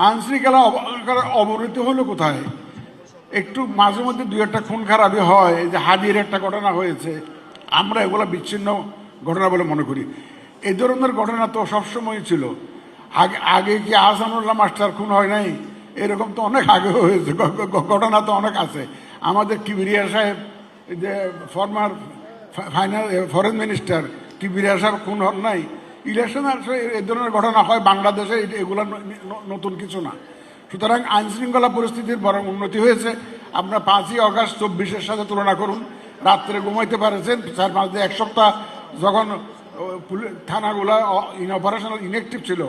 আইনশৃঙ্খলা অবনতি হলো কোথায়? একটু মাঝে মধ্যে দুই একটা খুন খারাপি হয়, যে হাদির একটা ঘটনা হয়েছে, আমরা এগুলো বিচ্ছিন্ন ঘটনা বলে মনে করি। এই ধরনের ঘটনা তো সবসময় ছিল। আগে আগে কি আহসানুল্লাহ মাস্টার খুন হয় নাই? এরকম তো অনেক আগে হয়েছে, ঘটনা তো অনেক আছে। আমাদের কিবরিয়া সাহেব, যে ফরমার ফরেন মিনিস্টার কিবরিয়া সাহেব খুন হন নাই? ইলেকশন আসলে এই ধরনের ঘটনা হয় বাংলাদেশে, এগুলো নতুন কিছু না। সুতরাং আইন শৃঙ্খলা পরিস্থিতির বরং উন্নতি হয়েছে। আপনার 5ই আগস্ট 24-এর সাথে তুলনা করুন। রাত্রে ঘুমাইতে পারেছেন 4-5 দিন, এক সপ্তাহ যখন থানাগুলা অপারেশনাল ইনঅ্যাক্টিভ ছিল,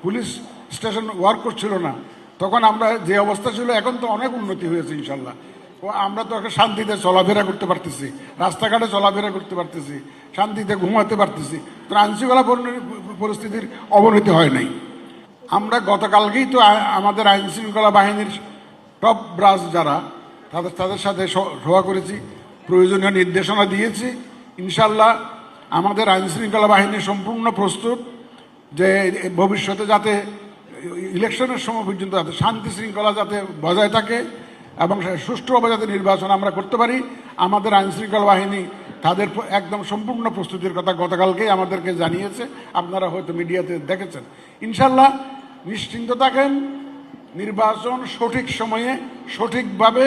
পুলিশ স্টেশন ওয়ার্ক করছিল না, তখন আমরা যে অবস্থা ছিল, এখন তো অনেক উন্নতি হয়েছে ইনশাল্লাহ। আমরা তো একটা শান্তিতে চলাফেরা করতে পারতেছি, রাস্তাঘাটে চলাফেরা করতে পারতেছি, শান্তিতে ঘুমাতে পারতেছি। তো আইনশৃঙ্খলা পরিস্থিতির অবনতি হয় নাই। আমরা গতকালকেই তো আমাদের আইন শৃঙ্খলা বাহিনীর টপ ব্রাস যারা, তাদের সাথে সভা করেছি, প্রয়োজনীয় নির্দেশনা দিয়েছি। ইনশাল্লাহ আমাদের আইন শৃঙ্খলা বাহিনী সম্পূর্ণ প্রস্তুত, যে ভবিষ্যতে যাতে ইলেকশনের সময় পর্যন্ত যাতে শান্তি শৃঙ্খলা যাতে বজায় থাকে এবং সুষ্ঠুভাবে যাতে নির্বাচন আমরা করতে পারি। আমাদের আইন শৃঙ্খলা বাহিনী তাদের একদম সম্পূর্ণ প্রস্তুতির কথা গতকালকেই আমাদেরকে জানিয়েছে। আপনারা হয়তো মিডিয়াতে দেখেছেন। ইনশাল্লাহ নিশ্চিন্ত থাকেন, নির্বাচন সঠিক সময়ে সঠিকভাবে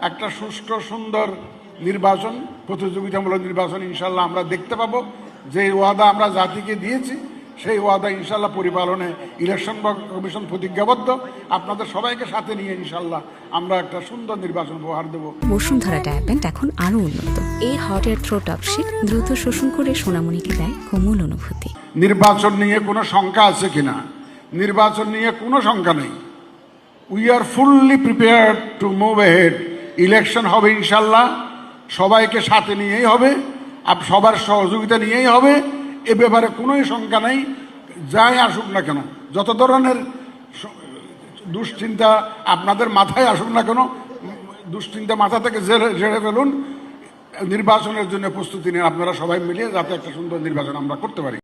একটা সুষ্ঠু সুন্দর নির্বাচন, প্রতিযোগিতামূলক নির্বাচন ইনশাল্লাহ আমরা দেখতে পাবো। যে ওয়াদা আমরা জাতিকে দিয়েছি, সেই ওয়াদা ইনশাল্লাহ পরিপালনে ইলেকশন কমিশন প্রতিজ্ঞাবদ্ধ। আপনাদের সবাইকে সাথে নিয়ে ইনশাল্লাহ আমরা একটা সুন্দর নির্বাচন উপহার দেব। বসুন্ধরা ট্যাবলেট এখন আরো উন্নত। এই হট এয়ার থ্রো টপশিট দ্রুত শোষণ করে সোনামণিকে দেয় কোমল অনুভূতি। নির্বাচন নিয়ে কোনো শঙ্কা আছে কিনা? নির্বাচন নিয়ে কোনো শঙ্কা নেই। We are fully prepared to move ahead. Election হবে ইনশাল্লাহ, সবাইকে সাথে নিয়েই হবে, সবার সহযোগিতা নিয়েই হবে। এ ব্যাপারে কোনোই শঙ্কা নেই। যাই আসুক না কেন, যত ধরনের দুশ্চিন্তা আপনাদের মাথায় আসুক না কেন, দুশ্চিন্তা মাথা থেকে ঝেড়ে ফেলুন। নির্বাচনের জন্য প্রস্তুতি নিয়ে আপনারা সবাই মিলিয়ে যাতে একটা সুন্দর নির্বাচন আমরা করতে পারি।